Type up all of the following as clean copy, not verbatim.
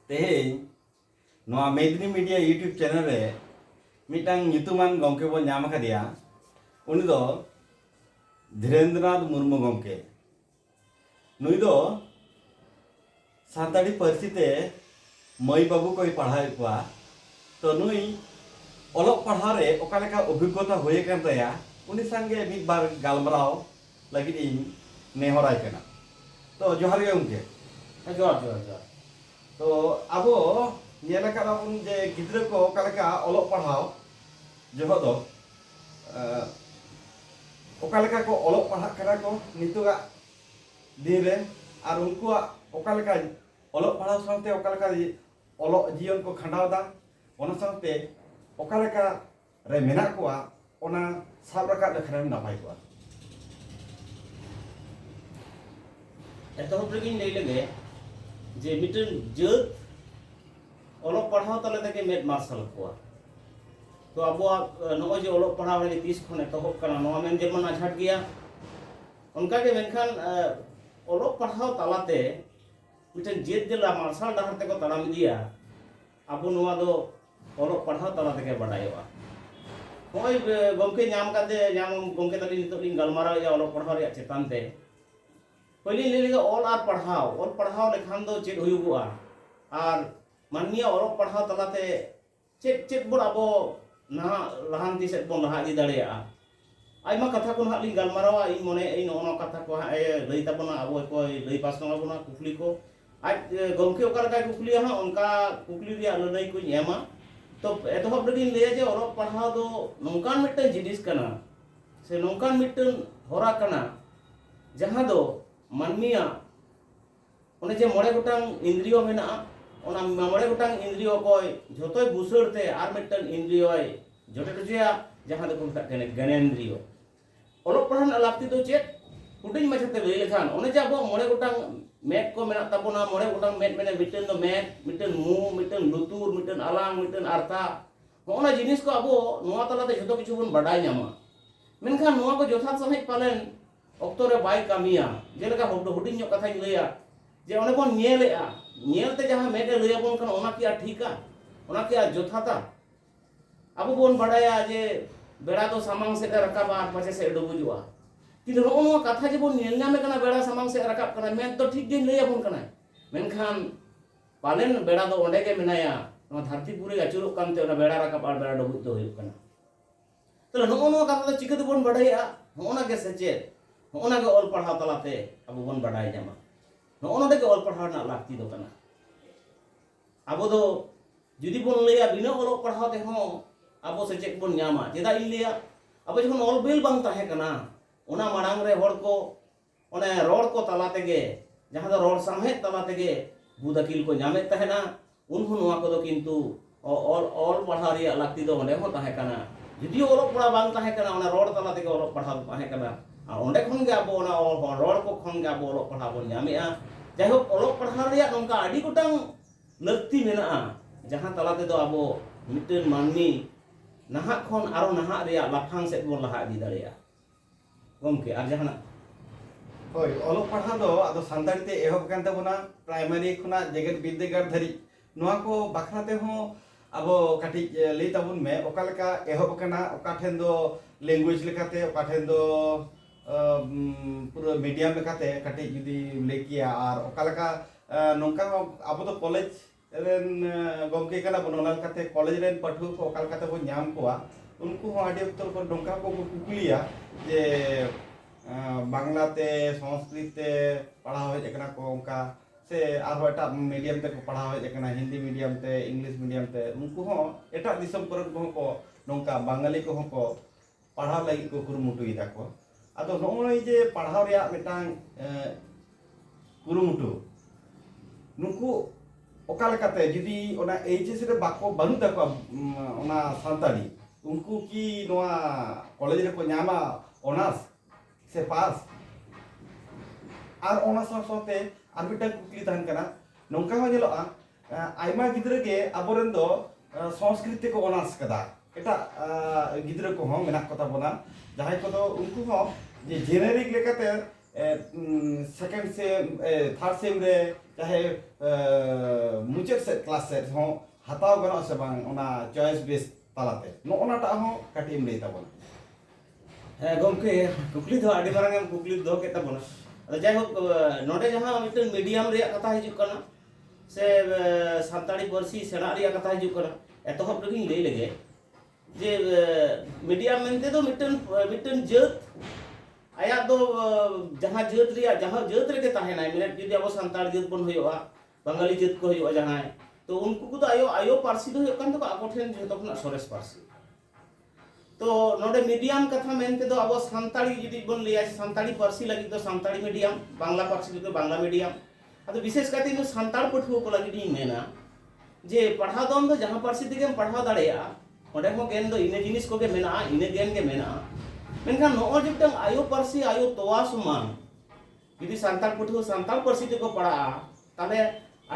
तेहें नवा मेदिनी media YouTube channel रे मिटांग nyutuman गंके बो नाम कदिया उनी दो धीरेन्द्रनाथ मुर्मू गंके नुई दो सानताड़ी पार्सी ते मई बाबू को पढ़ाई कुआ तो नुई ओलोक पढ़ाव रे ओका लेका अभिज्ञता होय कान तया उनी संगे मिद बार गालमराव लगिद इन नेहराय कना तो जोहार गे गंके जोहार जोहार जोहार तो आबो नेला का उन जे गिद्रा को ओका लेका ओलोक पढ़ाव जोहो दो ओका लेका को ओलोक पढ़ा करा को नितुगा दिन रे आर उनकुआ ओका लेका ओलोक पढ़ाव साथे ओका लेका ओलोक जीवन को खंडाव दा ओना साथे ओका लेका रे मेना कोआ ओना साब रका लेखा नापाय कोआ एतहब रेगिन लई लगे जे मिटन जेत ओलोक पढ़ाव तले तके मेद मार्शल कोआ तो अबो नगो जे ओलोक पढ़ाव रे 30 खन एतहब कना नोआ मेन जेमन आझाट गया उनका के मेनखान ओलोक पढ़ाव तलाते मिटन जेत जेला मार्शल डहर ते को तड़ाम दिया अबो नोआ दो ओलोक पढ़ाव तला तके बडायोआ होय गमके नाम काते नाम गमके तली नितो लिंग गलमारा या ओलोक पढ़ाव रे चेतन ते पहले ले लेगा ऑल आर पढ़ाव लेखान दो चेक हुयुगुआ आर माननीय ओलोक पढ़ाव तलाते चेक चेक बोन अबो ना लहांती सेट बोन लहा इदी दाड़ेया आइमा कथा को हालिंग गलमारावा इन मोने इन ओनो कथा को लई ताबोना अबो को लई पासना बोना कुकली को आज गमके ओका लगा कुकली हा उनका कुकली रिया लड़ाई को एमा तो एतहब रेगिन ले जे ओलोक पढ़ाव दो नोंकान मिटन जिनिस कना से नोंकान मिटन होरा कना जहां दो मानमिया ओने जे मोड़े गोटांग इंद्रियो मेना ओना मोड़े गोटांग इंद्रियो कोय झोतोय बुसड़ते आर मिटन इंद्रियोय जोटे टुजिया जहां दो कुंता कने ज्ञानेंद्रियो ओलोक पढ़ान लाक्ति दो चेत हुटिंग मछते लई लेखान ओने जे अबो मोड़े गोटांग मेट को मेना ताबोना मोड़े गोटांग मेट मेने मिटन दो मेट मिटन मु मिटन लुतुर मिटन आलांग मिटन आरता होना जिनिस को अबो नोआ तलाते झोतो किछु बन बडाय न्यामा मेनखान नोआ को यथार्थ सहित पालन ऑक्टो रे बाय कामिया जेलका हुडिंग ᱧᱚᱜ कथा लैया जे ओने बोन नेलेआ नेलते जहां मेटे लैया बोन कन ओना किया ठीका ओना किया जोथाता अब बोन बडाया जे बेड़ा तो सामांग से रकाबा पछे से डुबुजुआ किंतु नो कथा जे बोन नेल नामे कना बेड़ा सामांग से रकाब कना मेन तो ठीक दिन लैया बोन कना मेनखान पालेन बेड़ा दो ओंडे के मेनाया नो धरती पूरे अचुरुक कानते ओना बेड़ा रकाब आर बेड़ा डुबुज तो हुयुक कना तो नो कथा तो चिकते बोन बडाया ओना के सचे होना के ऑल पढ़ाव तलाते अब बन बडाय जामा नोनोडे के ऑल पढ़ाव ना लाक्ति दो कना अब दो जुदी बन लेया बिना ऑल पढ़ाव ते हो अब से चेक बन न्यामा चेदा इ लेया अब जखन ऑल बेल बांग ताहे कना ओना मारांग रे होड़ को ओने रोड को तलाते गे जहां दो रोड सामहे तलाते गे बुदाकिल को न्यामे तहेना उनहु नोआ को दो किंतु ऑल पढ़ाव रे लाक्ति दो ओने हो ताहे कना जुदी ऑल पढ़ाव बांग ताहे कना ओना रोड तलाते गे ऑल पढ़ाव ताहे कना ओंडे खन गे अब ओना रोड को खन गे अब ओलोक पढ़ाव बन न्यामेआ जायहोक ओलोक पढ़ाव रे नोंका आडी गोटांग लक्ति मेना जहां तलाते दो अब मिटन मानमी नाहा खन आरो नाहा रे लाफांग सेट बोन लहा इदी दाड़ेया गमके आर जहाना होय ओलोक पढ़ाव दो आदो सानताड़ी ते एहब कान ताबोना प्राइमरी खुना जेगेत विद्यागार धरी नोआ को बाखरा ते हो अब काटी लई ताबुन मे ओका लेका एहब काना ओका ठेन दो लैंग्वेज लेकाते ओका ठेन दो पूरा मीडियम लेकाते काटी जुदी लेकिया आर ओका लेका नोंका अब तो कॉलेज रेन गमके कना बनोला लेकाते कॉलेज रेन पठु को ओका लेकाते बो न्याम कोआ उनको हो आडी उत्तर को नोंका को कुकुलिया जे बांग्लाते संस्कृत ते पढ़ाव हेज कना को ओंका से आरो एटा मीडियम ते को पढ़ाव हेज कना हिंदी मीडियम ते इंग्लिश मीडियम ते उनको हो एटा दिसम करन को नोंका बांगाली को हो पढ़ाव लगी को कुरुमुटु इदा को आदो नोई जे पढ़ाव रे मिटांग कुरुमुटु नुकु ओका लेकाते जुदी ओना एचएस रे बाको बानु तको ओना सानताड़ी उनको की नोआ कॉलेज रे को न्यामा ऑनर्स से पास आर ओना साथे आर मिटांग कुकली तहन कना नोंका हो जेलोआ आइमा गिद्रे गे अबोरेन दो संस्कृत को ऑनर्स कदा एटा गिद्रे को हो मेना कता बोना जहाय को दो उनको हो जे जेनेरिक लेकाते सेकेंड सेम थर्ड सेम रे चाहे मुचाद से क्लास से हो हताव गनो से बांग ओना चॉइस बेस तालाते नो ओना टा हो काटिम ले ताबोना गमके कुकली दो आडी मारंग कुकली दो के ताबोना जाय हो नोडे जहां मिटन मीडियम रे कथा हिजु कना से सानताड़ी पारसी सेना रे कथा हिजु कना एतहब रगिन लई लगे जे मीडियम मेनते दो मिटन जात आया दो जहां जात रे जहां जात रे के ताहेना मिनट जदि अब सानताड़ जात बन होयोआ बंगाली जात को होयोआ जहां तो उनको को आयो आयो पारसी दो होयो कन तो आको ठेन जतो खना सोरेस पारसी तो नोडे मीडियम कथा मेनते दो अब सानताड़ी जदि बन लिया सानताड़ी पारसी लगी तो सानताड़ी मीडियम बांग्ला पारसी तो बांग्ला मीडियम अतो विशेष काते नो सानताड़ पठुओ को लगी नी मेना जे पढ़ा दम दो जहां पारसी दिगेम पढ़ाव दाड़ेया ओडे हो गेन दो इने जिनिस को के मेना इने गेन के मेना मेनखान नो जब आयो पारसी आयो तोवा समान यदि सानताड़ पठुओ सानताड़ पारसी ते को पढ़ा ताले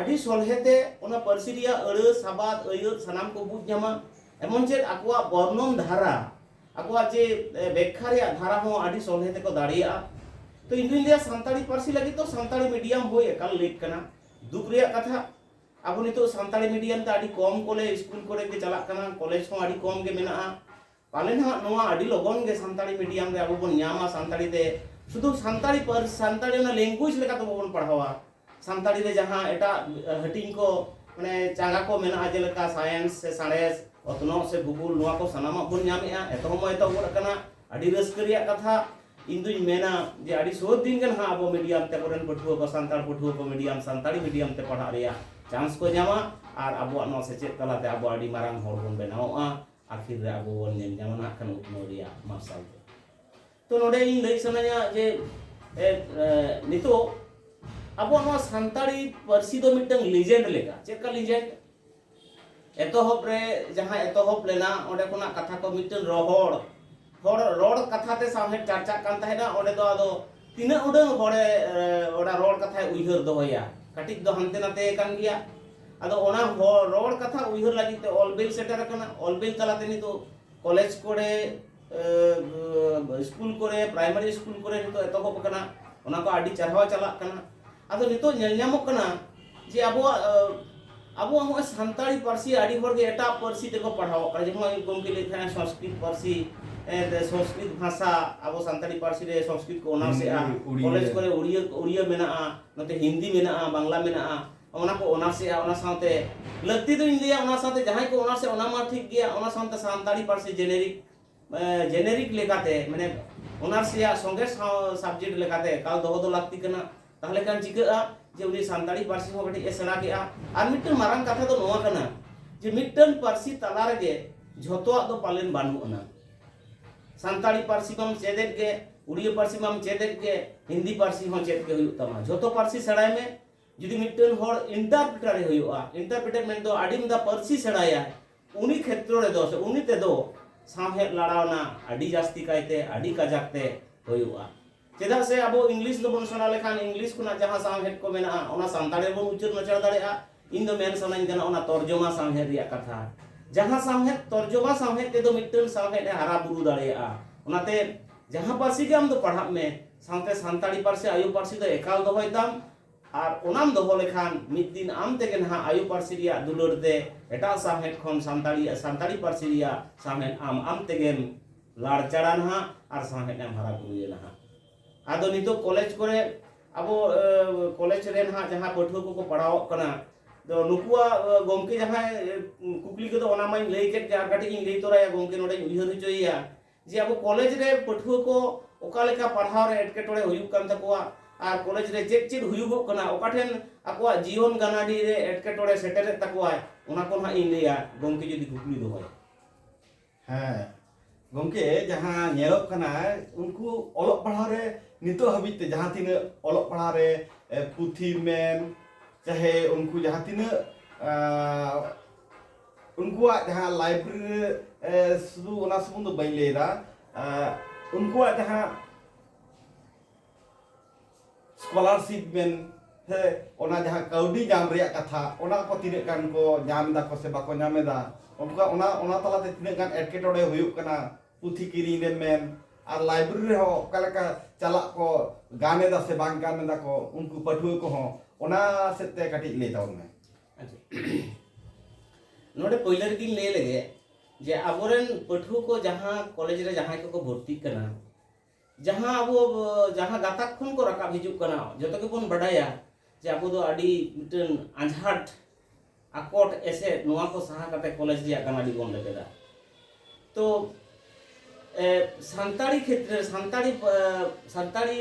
आडी सोलहेते ओना पारसी रिया अड़ साबाद अयो सनाम को बुझ जामा एमन चेद आकुआ वर्णन धारा आकुआ जे व्याख्या रे धारा हो आडी सोलहेते को दाड़िया तो इंदुइन लिया सानताड़ी पारसी लगी तो सानताड़ी मीडियम होय एकाल लेक कना दुख रिया कथा अब नितो सानताड़ी मीडियम ते आडी कम कोले स्कूल कोरे के चला कना कॉलेज हो आडी कम के मेना पाले ना नोआ आडी लगन के सानताड़ी मीडियम रे अब बन न्यामा सानताड़ी ते शुधु सानताड़ी पर सानताड़ी ना लैंग्वेज लेका तो बन पढ़ावा सानताड़ी रे जहां एटा हटिंग को माने चांगा को मेना जेलका साइंस से साइंस अतनो से भूगोल नोआ को सनामा बन न्यामेआ एतो एतो कना आडी रस्करिया कथा इंदुई मेना जे आडी सो दिन गन हा अब मीडियम ते कोरन पठुओ को सानताड़ पठुओ को मीडियम सानताड़ी मीडियम ते पढ़ा रिया चांस को न्यामा आर अब नो से चेत तलाते अब आडी मारांग होर बन बनाओआ आखिर रे अब बन नेम जामना खान उतनो रिया मार्शल तो नोडे इन लई सनाया जे नितो अब नो सानताड़ी पारसी दो मिटंग लीजेंड लेगा चेक का लीजेंड एतोहब रे जहां एतोहब लेना ओडे कोना कथा को मिटन रोहड़ होड़ रोड कथा ते सामने चर्चा कान ताहेना ओडे दो आदो तिना उडंग होड़े ओडा रोड कथा उइहर दोया कटिक दो हनते नाते कान गिया आदो ओना रोड कथा उइहर लागि ते ऑलबेल सेटर कना ऑलबेल तलाते नि तो कॉलेज कोरे स्कूल कोरे प्राइमरी स्कूल कोरे नि तो एतोहब कना ओना को आडी चरहावा चला कना आदो नितो नेल ᱧᱟᱢᱚᱜ कना जे अब हम सानताड़ी पारसी आडी होड़ के एटा पारसी ते को पढ़ाओ कर जम गोमके लेखा संस्कृत पारसी संस्कृत भाषा अब सानताड़ी पारसी रे संस्कृत को ऑनर्स से कॉलेज करे उड़िया मेना नते हिंदी मेना बांग्ला मेना ओना को ऑनर्स से ओना साथे लगती तो इंडिया ओना साथे जहां को ऑनर्स से ओना मा ठीक गया ओना साथे सानताड़ी पारसी जेनेरिक लेकाते माने ऑनर्स या संगे सब्जेक्ट लेकाते काल दोहो दो लागती कना ताहले कान चिका जे उनी सानताड़ी पारसी हो कटी एसड़ा के आर मिटन मारंग कथा तो नोवा कना जे मिटन पारसी तला रे झोतोआ दो पालेन बानुना सानताड़ी पारसी बम चेदेत के उड़िया पारसी बम चेदेत के हिंदी पारसी हो चेद के हुयुग तमा झोतो पारसी सड़ाय में जुदी मिटन होड़ इंटरप्रेटर हुयुआ इंटरप्रेटर में दो आडिम दा पारसी सड़ाया उनी क्षेत्र रे दो से उनी ते दो सामहे लड़ावना आडी जास्ती कायते आडी काजाकते हुयुआ चेदा से अब इंग्लिश दो बन सना लेखान इंग्लिश कुना जहां सामहेद को मेना ओना सानताड़ी बन उच्चार नचर दाड़ेआ इन दो मेन सनाइन कना ओना तर्जुमा सामहेद रिया कथा जहां सामहेद तर्जुमा सामहेद ते दो मिटन सामहेद हारा बुरु दाड़ेआ ओनाते जहां पारसी के हम दो पढ़ा में सानते सानताड़ी पारसी आयु पारसी दो एकाल दो होयताम आर ओनाम दो लेखान मिद दिन आम ते के ना आयु पारसी रिया दुलर दे एटा सामहेद खन सानताड़ी पारसी रिया सामहेद आम ते गेम लाड़ चढ़ा ना आर सामहेद हम हारा बुरु ना आदो नितो कॉलेज करे अब कॉलेज रे ना जहां पठुआ को पढ़ाओ कना तो नुकुआ गोमके जहां कुकली को तो ओना माई लई के जार काटी इन लई तोराया गोमके नोडे उइहर होचोइया जे अब कॉलेज रे पठुआ को ओका लेका पढ़ाव रे एटकेटोड़े हुयुग कान तकोआ आर कॉलेज रे चेक हुयुगो कना ओकाठेन आकोआ जीवन गानाडी रे एटकेटोड़े सेटर तकोआ ओना को ना इन लईया गोमके जदी कुकली दो होय हाँ गोमके जहां नेलोक कना उनको ओलोक पढ़ाव रे नितो हबिते जहां तिना ओलोक पढ़ाव रे पुथी मेन चाहे उनको जहां तिना उनको जहां लाइब्रेरी सुदु ओना सुमुंद बाई लेदा उनको जहां स्कॉलरशिप मेन है ओना जहां काउडी जाम रिया कथा ओना को तिने कान को जाम दा को से बाको नामेदा उनका ओना तलाते तिने गान एटकेटोड़े हुयुग कना पुथी किरिंग रे मेन और लाइब्रेरी रे हो ओकालेका चला को गाने दा से बांग गाने दा को उनको पठुआ को हो ओना सेते काटी ले तावन में अच्छा नोडे पहले रे ले लगे जे आबोरेन पठुआ को जहां कॉलेज रे जहां को भर्ती कना जहां अब जहां गाताक खन को रकाब हिजुक कना जतो के बन बडाया जे अब दो अडी मिटन आंझाट आकोट ऐसे नोआ को सहा कते कॉलेज रिया कना डी बन लेदा तो सान्ताड़ी क्षेत्र सान्ताड़ी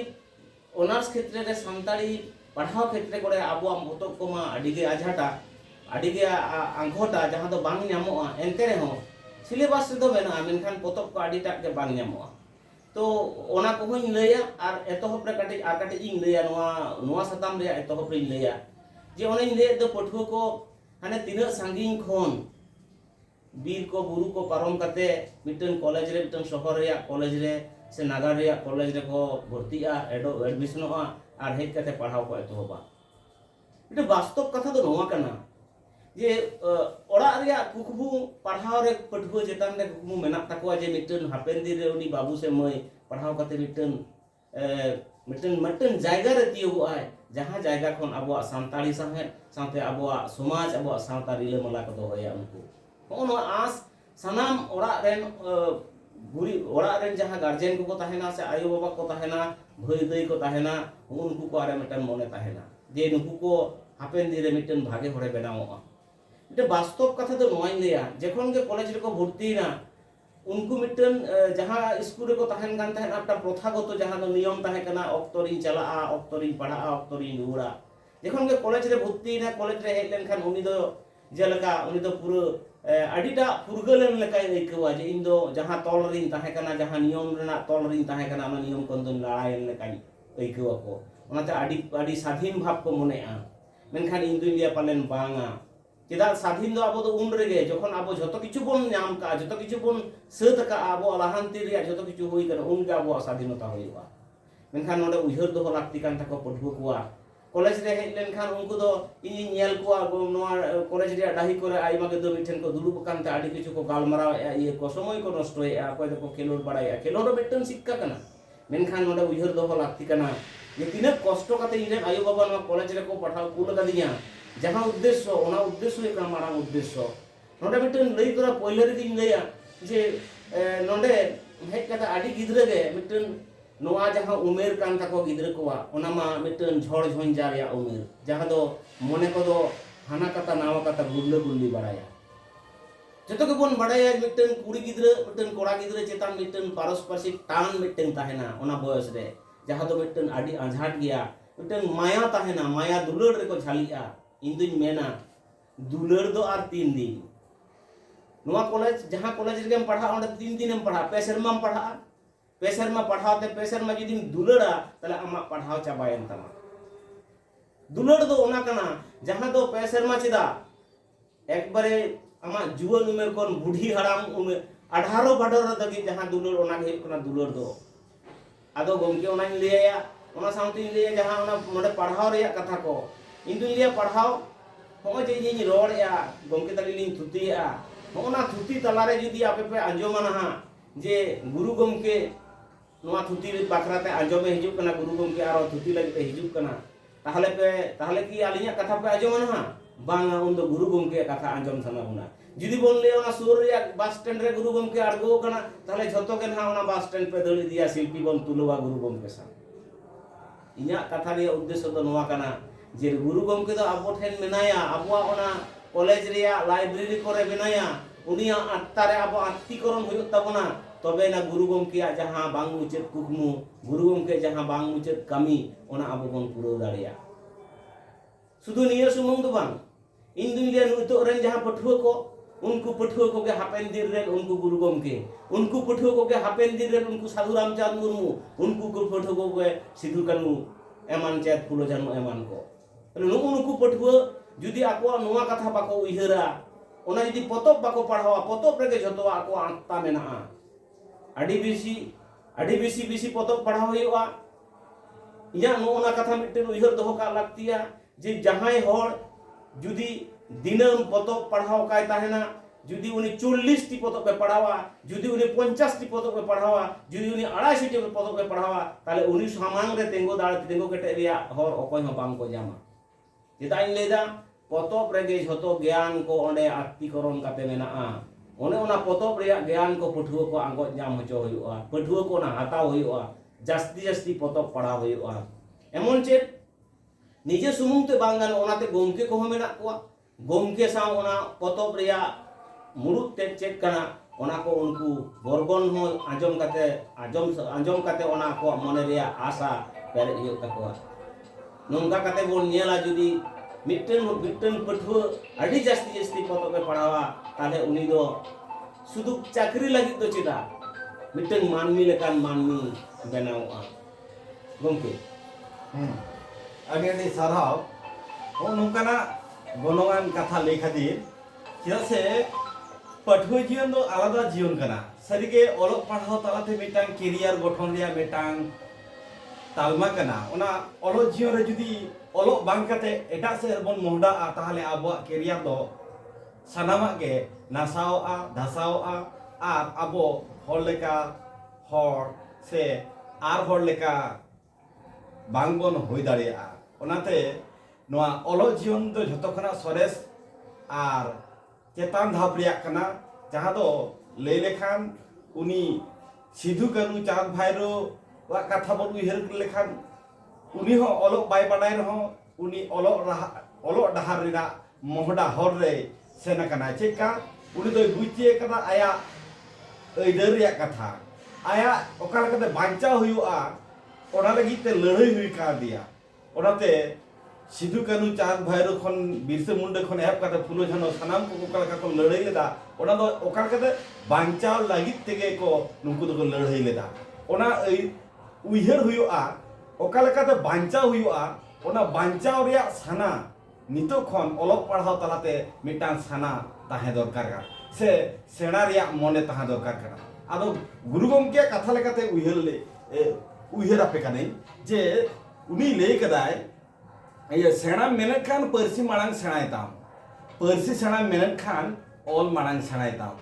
ऑनर्स क्षेत्र रे सान्ताड़ी पढ़ाव क्षेत्र कोड़े आबो मतब को मा अडी गे आझाटा अडी गे आंघोटा जहां दो बांग ᱧᱟᱢᱚᱜᱼᱟ एनते रे हो सिलेबस रे दो मेना मेनखान पोतब को अडी टाक के बांग ᱧᱟᱢᱚᱜᱼᱟ तो ओना को होई लैया और एतोहब रे काटे इन लैया नोआ सताम रे एतोहब रे लैया जे ओने ले दो पठुआ को हाने तिना सांगिन खन बीर को बुरु को पारम करते मिटन कॉलेज रे मिटन शहर रे कॉलेज रे से नागार रे कॉलेज रे को भर्तीआ एडमिशनोआ और हेज करते पढ़ाव को एतोहबा इटा वास्तव कथा दो नोआ कना जे ओड़ा रे कुकबू पढ़ाव रे पठुआ जेतान रे कुकबू मेना तकवा जे मिटन हापेन दिन रे उनी बाबू से मय पढ़ाव करते मिटन जायगा रे तियोगो आय जहां जायगा खन अबो सान्ताड़ी साथे अबो समाज अबो सावता रिलामला को दोहया उनको होनो आस सनाम ओड़ा रेन गुरी ओड़ा रेन जहां गार्जियन को ताहेना से आयो बाबा को ताहेना भई दई को ताहेना उनको को आरे मिटन मने ताहेना जे नुकु को हापेन दिन रे मिटन भागे होरे बनाओआ इटा वास्तव कथा तो नोई लेया जखन के कॉलेज रे को भर्ती ना उनको मिटन जहां स्कूल रे को ताहेन गान ताहेन आपटा प्रथागत जहां दो नियम ताहे कना ऑक्टोरिन चला ऑक्टोरिन पढ़ा ऑक्टोरिन रुड़ा जखन के कॉलेज रे भर्ती ना कॉलेज रे हेज लेन खान उनी दो जेलका उनी दो पूरा अडिटा फुरगलन लेकाय लैकवा जे इन दो जहां तोल रिन ताहे कना जहां नियम रेना तोल रिन ताहे कना ना नियम कोन दो लड़ायन लेकाय लैकवा को ओनाते अडी स्वाधीन भाव को मनेआ मेनखान इन दुनिया पालेन बांगा चेदा स्वाधीन दो अब उन रेगे जखन अब जतो किछु बन नाम का जतो किछु बन सेत का अब लाहांति रे जतो किछु होई कर उन गा अब स्वाधीनता होइबा मेनखान नोडे उहर दो लाक्ति कान तको पढ़ुआ कुआ कॉलेज रे हेज लेन खान उनको दो इन नेल कुआ नोआ कॉलेज रे डाही करे आइमा के दो मिठन को दुरुब कानते आडी किछु को गालमाराव ये को समय को नष्ट होया कोय दो को खेलोड बडाया खेलोड मिटन सिक्का कना मेनखान नोडे उहर दो लाक्ति कना ये तिना कष्ट काते इरे आयो बाबा नोआ कॉलेज रे को पढ़ाव कुल कदिया जहां उद्देश्य ओना उद्देश्य एक मारांग उद्देश्य नोडे मिटन लई तोरा पहिले रे दिन लैया जे नोडे हेज कता आडी गिदरे गे मिटन नोआ जहां उमेर कान तको गिदरे कोआ ओना मा मिटन झड़ झंझार या उमेर जहां दो मने को दो हाना कता नावा कता गुल्ली बड़ाया जतो के बन बड़ाया मिटन कुड़ी गिदरे मिटन कोड़ा गिदरे चेतान मिटन पारस्परिक टान मिटन ताहेना ओना बयस रे जहां दो मिटन आडी आझाट गया मिटन माया ताहेना माया दुलड़ रे को झालिया इंदुन मेना दुलड़ दो आर 3 दिन नोआ कॉलेज जहां कॉलेज रे पढ़ा ओंडे 3 दिन पढ़ा पे शर्मा पढ़ा पे शर्मा पढ़ाते पे शर्मा जुदी दुलड़ा तले आमा पढ़ाव चाबायन तमा दुलड़ दो ओना कना जहां दो पे शर्मा चिदा एक बारे आमा जुवन उमेर कोन बुढ़ी हराम उमेर 18 बाडर दगी जहां दुलड़ ओना के कना दुलड़ दो आदो गमके ओना लेया ओना साउती लेया जहां ओना मोडे पढ़ाव रे कथा को इंदु लिया पढ़ाव हो जे इन रोड़या गमके तली लिन थुतिया होना थुति तलारे जुदी आपे पे आंजोमाना हा जे गुरु गमके नोआ थुति बाखराते आंजोमे हिजुक कना गुरु गमके आरो थुति लगे हिजुक कना ताहले की आलिया कथा पे आंजोमाना हा बांगा उन दो गुरु गमके कथा आंजोम सना बुना जुदी बोन ले ओना सुर रे बस स्टैंड रे गुरु गमके आड़गो कना ताहले झतो के ना ओना बस स्टैंड पे दली दिया शिल्पी बन तुलवा गुरु गमके सा इया कथा रे उद्देश्य दो नोआ कना जे गुरु गमके दो आबो ठेन मेनाया आबो ओना कॉलेज रे लाइब्रेरी करे बेनाया उनिया आत्ता रे आबो आत्तिकरण होय तबना तबे ना गुरु गमके जहां बांग मुचेत कुकमु गुरु गमके जहां बांग मुचेत कमी ओना आबो बन पुरो दाड़िया सुधु निया सुमंग दो बांग इन दुनिया नुतो रेन जहां पठुआ को उनको पठुआ को के हापेन दिन रे उनको गुरु गमके उनको पठुआ को के हापेन दिन रे उनको साधु रामचंद्र मुर्मू उनको पठुआ को के सिधु कानू एमान चेत फुलो जानो एमान को नुको पठुआ जुदी आको नोआ कथा बाको उइहरा ओना जुदी पतब बाको पढ़ावा पतब रे जतो आको आत्ता मेना आडी बेसी पतब पढ़ाव होइवा इया नोना कथा मिटन उइहर दोहो का लागतिया जे जहाय होड़ जुदी दिनम पतब पढ़ाव काय ताहेना जुदी उनी 40 टी पदक पे पढ़ावा जुदी उनी 50 टी पदक पे पढ़ावा जुदी उनी 250 टी पदक पे पढ़ावा ताले उनी सामांग रे तेंगो दाड़ तेंगो केटे रिया हर अकय हो बांग को जामा चेदा इन लेदा पतब रे गे झतो ज्ञान को ओंडे आत्मीकरण काते मेनाआ ओने ओना पतब रे ज्ञान को पठुआ को आंगो जाम होचो हुआ पठुआ को ना हताव हुआ जास्ती जास्ती पतब पढ़ा हुआ एमन चेत निजे सुमुंग ते बांग गानो ओनाते गोमके को मेना कोआ गोमके सा ओना पतब रे मुरुत ते चेक कना ओना को उनको बरगन हो आजम काते ओना को मने रे आशा पेरे हियो तकोआ नोंगा काते बोन नेला जुदी मिट्टन पठुआ अड़ी जास्ती जास्ती पतब पे पढ़ावा ताले उनी दो सुदु चाकरी लगी तो चेदा मिट्टन मानमी लेकान मानमी बनावा गोमके अगे साराव हो नोंकाना गनोगान कथा लई खातिर चेदा से पठुआ जीवन दो आलादा जीवन कना सरीगे ओलोग पढ़ाव तालाते मिटांग केरियर गठन रिया मिटांग तालमा कना ओना ओलोग जीवन रे जुदी ओलोग बांग काते एटा से बन मोहडा आ ताहले आबो केरियर दो सनामा के नासाव आ धसाव आ आर आबो हर लेका हर से आर हर लेका बांग बन होई दाड़िया ओनाते नोआ ओलोग जीवन दो झतो खना सरेस आर चेतान धाप रिया कना जहाँ दो ले लेखान उनी सिधु कानू चांद भाईरो वा कथा बन उइहर लेखान उनी हो ओलोग बाय बाडाय रहो उनी ओलोग डहार रिना मोहडा हर रे सेना कना चेका उनी दो बुझे कना आया अइदर रिया कथा आया ओका लेकाते बांचा हुयुआ ओना लगी ते लड़ाई हुई का दिया ओनाते सिधु कानू चांद भाईरो खन बिरसा मुंडा खन एप काते फुलो झानो सनाम को ओका लेका को लड़ाई लेदा ओना दो ओका लेकाते बांचाव लागित तेगे को नुकु दो लड़ाई लेदा ओना उइहर हुयुआ ओका लेकाते बांचाव हुयुआ ओना बांचाव रिया साना नितो खन ओलोग पढ़ाव तलाते मिटान साना ताहे दरकार का से सेना रिया मने ताहा दरकार का आदो गुरु गमके कथा लेकाते उइहर आपे काने जे उनी ले कदाय ये सेना मेहनत खान परसी मांग सेणायताम परसी सेना मेहनत खान ऑल मांग सेणायताम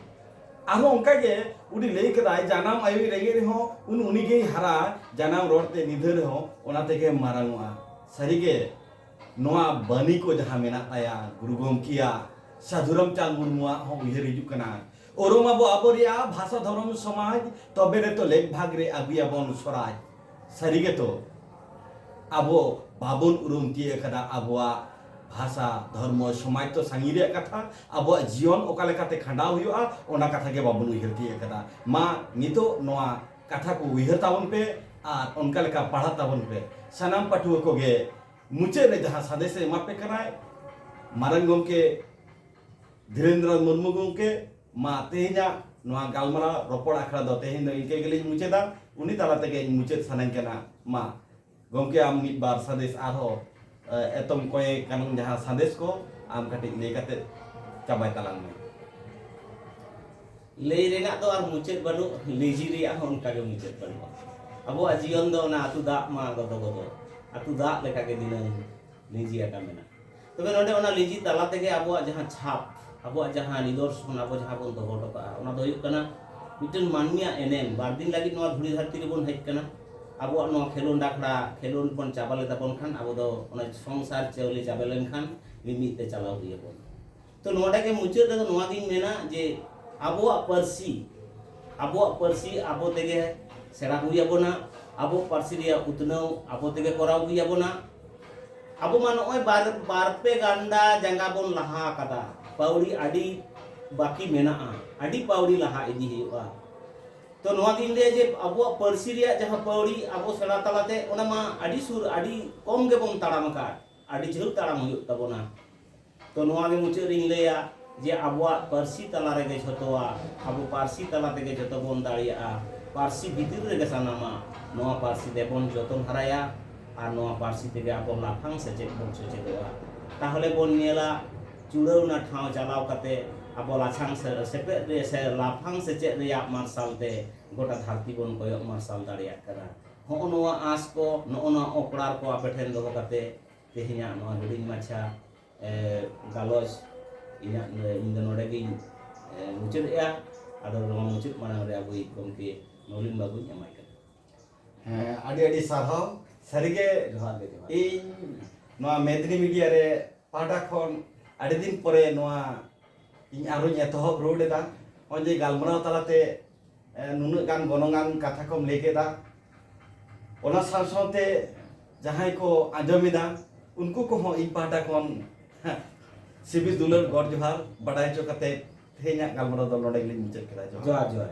आरो उनका के उडी लई कदाय जानाम आयु रेगे रे हो उनी के हरा जानाम रोडते निधर हो ओनाते के मारांगवा सरीगे नोआ बनी को जहां मेना आया गुरु गोमकिया साधुराम चांद मुर्मुआ हो उइहर हिजु कना ओरोमा बो आबोरिया भाषा धर्म समाज तबे रे तो लेख भाग रे आबिया बन स्वराज सरीगे तो आबो बाबन उरुम तिये कदा आबोआ भाषा धर्म समाज तो सांगिरे कथा आबो जीवन ओका लेकाते खंडाव हुआ ओना कथा के बाबन उइहर तिये कदा मा नितो नोआ कथा को उइहर ताबन पे आर ओनका लेका पढ़ा ताबन पे सनाम पठुआ को गे मुचे रे जहां सदेश एमा पे कराय मारंग गमके धीरेन्द्र मुर्मू गमके मा तेहिना नोआ गालमारा रोपड़ आखड़ा दो तेहिन दो इनके गेले मुचेदा उनी ताला तेगे मुचे सनान केना मा गमके आम मिट बार संदेश आरो एतम कोए कानून जहां संदेश को आम कटिक ले काते चाबाय तालांग में ले रेना तो आर मुचेत बनु लेजी रिया हो उनका के मुचेत बनु अबो जीवन दो ना अतु दा मा गदो गदो अतु दा लेका के दिन लेजी आका मेना तबे नोडे ओना लेजी ताला तेगे अबो जहां छाप अबो जहां निदर्शन अबो जहां बोन दोहो टका ओना दो हुयुक कना मिटन मानमिया एनेम बार दिन लगी नोआ धुड़ी धरती रे बोन हेज कना आबो नो खेलोन डाखड़ा खेलोन पन चाबाले ताबन खान आबो दो ओना संसार चेवले चाबालेन खान मिमित ते चलाव हुई बोन तो नोडा के मुचे रे नोआ दिन मेना जे आबो परसी आबो तेगे सेरा हुई बोना आबो परसी रे उतनाव आबो तेगे कराव हुई बोना आबो मा नोय बार पे गांडा जंगा बोन लहा कदा पाउड़ी आडी बाकी मेना आडी पाउड़ी लहा इदी हुआ तो नोआ दिन ले जे आबो परसी रे जहां पाउड़ी आबो सेना तलाते ओना मा आडी सुर आडी कम गे बोन ताड़ाम का आडी झुल ताड़ाम हुई तबोना तो नोआ गे मुचे रिंग लेया जे आबो परसी तला रे गे छतोआ आबो पारसी तला ते गे जतो बोन दाड़िया पारसी भीतर रे गे सानामा नोआ पारसी दे बोन जतन हराया आर नोआ पारसी ते गे आबो लाफांग सेचेत बोन सेचेतोआ ताहले बोन नेला चुड़ाव ना ठाव चलाव काते आबो लाछांग सेपे रे से लाफांग सेचेत रे मार्शल ते गोटा धरती बोन कोय मार्शल दाड़िया करा हो नोआ आस को नोना ओकड़ार को आपे ठेन दो काते तेहिया नोआ हुडिंग माछा गालोज इन इन नोडे गी ᱢᱩᱪᱟᱹᱫᱮᱜᱼᱟ ᱟᱫᱚ ᱱᱚᱣᱟ ᱢᱩᱪᱟᱹᱫ ᱢᱟᱲᱟᱝ ᱨᱮ ᱟᱵᱚᱭᱤᱡ ᱜᱚᱢᱠᱮ ᱱᱚᱞᱤᱱ ᱵᱟᱵᱩᱧ ᱮᱢᱟᱭ ᱠᱟᱱᱟ ᱦᱮᱸ ᱟᱹᱰᱤ ᱥᱟᱨᱦᱟᱣ ᱥᱟᱹᱨᱤᱜᱮ ᱡᱚᱦᱟᱨ ᱜᱮ ᱡᱚᱦᱟᱨ ᱤᱧ ᱱᱚᱣᱟ ᱢᱮᱫᱽᱱᱤ ᱢᱤᱰᱤᱭᱟ ᱨᱮ ᱯᱟᱦᱴᱟ ᱠᱷᱚᱱ ᱟᱹᱰᱤ ᱫᱤᱱ ᱯᱚᱨᱮ ᱱᱚᱣᱟ ᱤᱧ ᱟᱨᱦᱚᱸᱧ ᱮᱛᱚᱦᱚᱵ ᱨᱩᱣᱟᱹᱲ ᱮᱫᱟ ᱱᱚᱜᱼᱚᱭ ᱡᱮ ᱜᱟᱞᱢᱟᱨᱟᱣ ᱛᱟᱞᱟᱛᱮ ᱱᱩᱱᱟᱹᱜ ᱜᱟᱱ ᱜᱚᱱᱚᱝᱟᱱ ᱠᱟᱛᱷᱟ ᱠᱚᱢ ᱞᱟᱹᱭ ᱠᱮᱫᱟ ᱚᱱᱟ ᱥᱟᱶ ᱥᱟᱶᱛᱮ ᱡᱟᱦᱟᱸᱭ ᱠᱚ ᱟᱸᱡᱚᱢᱮᱫᱟ ᱩᱱᱠᱩ ᱠᱚᱦᱚᱸ ᱤᱧ ᱯᱟᱦᱴᱟ ᱠᱷᱚᱱ ᱥᱤᱵᱤᱞ ᱫᱩᱞᱟᱹᱲ ᱜᱚᱰ ᱡᱚᱦᱟᱨ ᱵᱟᱰᱟᱭ ᱦᱚᱪᱚ ᱠᱟᱛᱮ ᱛᱮᱦᱮᱧᱟᱜ ᱜᱟᱞᱢᱟᱨᱟᱣ ᱫᱚ ᱱᱚᱰᱮ ᱜᱮᱞᱤᱧ ᱢᱩᱪᱟᱹᱫ ᱠᱮᱫᱟ ᱡᱚᱦᱟᱨ ᱡᱚᱦᱟᱨ